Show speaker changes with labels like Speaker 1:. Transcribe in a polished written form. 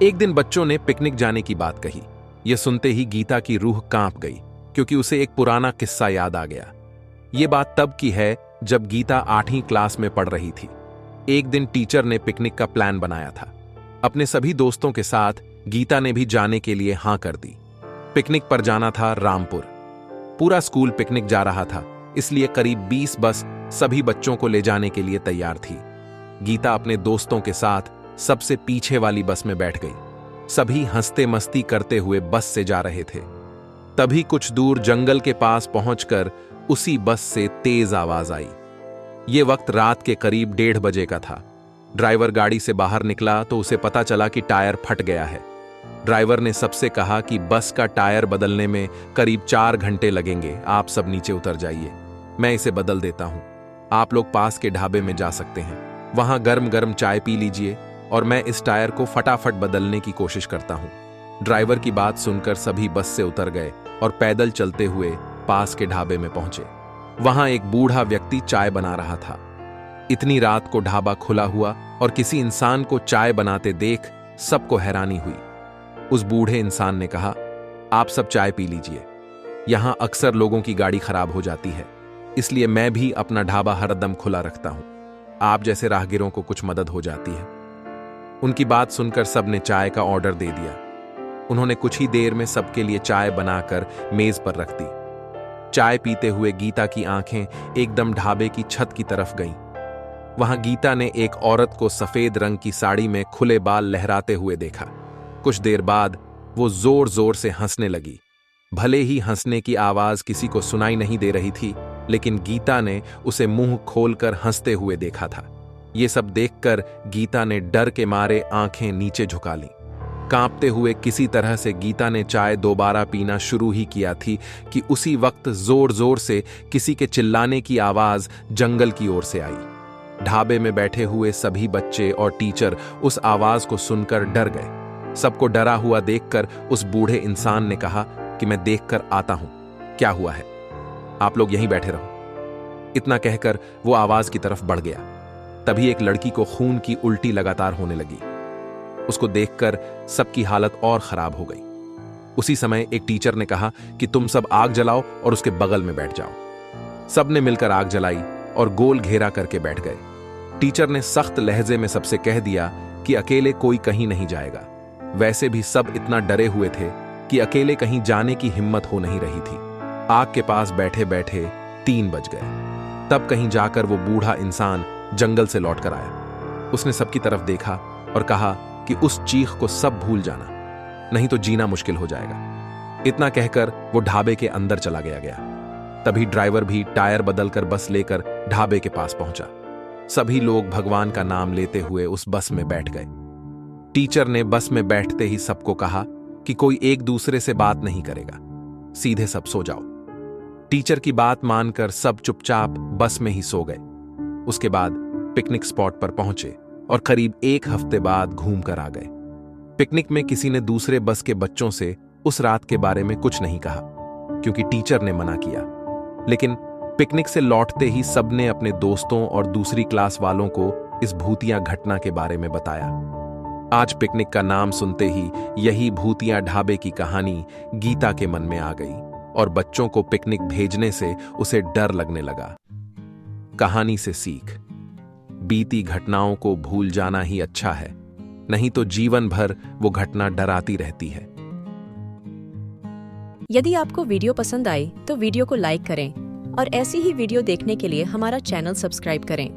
Speaker 1: एक दिन बच्चों ने पिकनिक जाने की बात कही। यह सुनते ही गीता की रूह कांप गई, क्योंकि उसे एक पुराना किस्सा याद आ गया। ये बात तब की है जब गीता 8वीं क्लास में पढ़ रही थी। एक दिन टीचर ने पिकनिक का प्लान बनाया था। अपने सभी दोस्तों के साथ गीता ने भी जाने के लिए हां कर दी। पिकनिक पर जाना था रामपुर। पूरा स्कूल पिकनिक जा रहा था, इसलिए करीब 20 बस सभी बच्चों को ले जाने के लिए तैयार थी। गीता अपने दोस्तों के साथ सबसे पीछे वाली बस में बैठ गई। सभी हंसते मस्ती करते हुए बस से जा रहे थे। तभी कुछ दूर जंगल के पास पहुंचकर उसी बस से तेज आवाज आई। ये वक्त रात के करीब 1:30 बजे का था। ड्राइवर गाड़ी से बाहर निकला तो उसे पता चला कि टायर फट गया है। ड्राइवर ने सबसे कहा कि बस का टायर बदलने में करीब 4 घंटे लगेंगे, आप सब नीचे उतर जाइए, मैं इसे बदल देता हूं। आप लोग पास के ढाबे में जा सकते हैं, वहां गर्म गर्म चाय पी लीजिए और मैं इस टायर को फटाफट बदलने की कोशिश करता हूं। ड्राइवर की बात सुनकर सभी बस से उतर गए और पैदल चलते हुए पास के ढाबे में पहुंचे। वहां एक बूढ़ा व्यक्ति चाय बना रहा था। इतनी रात को ढाबा खुला हुआ और किसी इंसान को चाय बनाते देख सबको हैरानी हुई। उस बूढ़े इंसान ने कहा, आप सब चाय पी लीजिए, यहां अक्सर लोगों की गाड़ी खराब हो जाती है, इसलिए मैं भी अपना ढाबा हरदम खुला रखता हूं। आप जैसे राहगीरों को कुछ मदद हो जाती है। उनकी बात सुनकर सबने चाय का ऑर्डर दे दिया। उन्होंने कुछ ही देर में सबके लिए चाय बनाकर मेज पर रख दी। चाय पीते हुए गीता की आंखें एकदम ढाबे की छत की तरफ गईं। वहां गीता ने एक औरत को सफेद रंग की साड़ी में खुले बाल लहराते हुए देखा। कुछ देर बाद वो जोर जोर से हंसने लगी। भले ही हंसने की आवाज किसी को सुनाई नहीं दे रही थी, लेकिन गीता ने उसे मुंह खोलकर हंसते हुए देखा था। ये सब देखकर गीता ने डर के मारे आंखें नीचे झुका लीं। कांपते हुए किसी तरह से गीता ने चाय दोबारा पीना शुरू ही किया थी कि उसी वक्त जोर जोर से किसी के चिल्लाने की आवाज जंगल की ओर से आई। ढाबे में बैठे हुए सभी बच्चे और टीचर उस आवाज को सुनकर डर गए। सबको डरा हुआ देखकर उस बूढ़े इंसान ने कहा कि मैं देखकर आता हूं, क्या हुआ है, आप लोग यहीं बैठे रहो। इतना कहकर वो आवाज की तरफ बढ़ गया। तभी एक लड़की को खून की उल्टी लगातार होने लगी। उसको देखकर सबकी हालत और खराब हो गई। उसी समय एक टीचर ने कहा कि तुम सब आग जलाओ और उसके बगल में बैठ जाओ। सबने मिलकर आग जलाई और गोल घेरा करके बैठ गए। टीचर ने सख्त लहजे में सबसे कह दिया कि अकेले कोई कहीं नहीं जाएगा। वैसे भी सब इतना डरे हुए थे कि अकेले कहीं जाने की हिम्मत हो नहीं रही थी। आग के पास बैठे बैठे 3 बज गए। तब कहीं जाकर वो बूढ़ा इंसान जंगल से लौट कर आया। उसने सबकी तरफ देखा और कहा कि उस चीख को सब भूल जाना, नहीं तो जीना मुश्किल हो जाएगा। इतना कहकर वो ढाबे के अंदर चला गया। तभी ड्राइवर भी टायर बदलकर बस लेकर ढाबे के पास पहुंचा। सभी लोग भगवान का नाम लेते हुए उस बस में बैठ गए। टीचर ने बस में बैठते ही सबको कहा कि कोई एक दूसरे से बात नहीं करेगा, सीधे सब सो जाओ। टीचर की बात मानकर सब चुपचाप बस में ही सो गए। उसके बाद पिकनिक स्पॉट पर पहुंचे और करीब 1 हफ्ते बाद घूम कर आ गए। पिकनिक में किसी ने दूसरे बस के बच्चों से उस रात के बारे में कुछ नहीं कहा, क्योंकि टीचर ने मना किया। लेकिन पिकनिक से लौटते ही सबने अपने दोस्तों और दूसरी क्लास वालों को इस भूतिया घटना के बारे में बताया। आज पिकनिक का नाम सुनते ही यही भूतिया ढाबे की कहानी गीता के मन में आ गई और बच्चों को पिकनिक भेजने से उसे डर लगने लगा। कहानी से सीख, बीती घटनाओं को भूल जाना ही अच्छा है, नहीं तो जीवन भर वो घटना डराती रहती है।
Speaker 2: यदि आपको वीडियो पसंद आई तो वीडियो को लाइक करें और ऐसी ही वीडियो देखने के लिए हमारा चैनल सब्सक्राइब करें।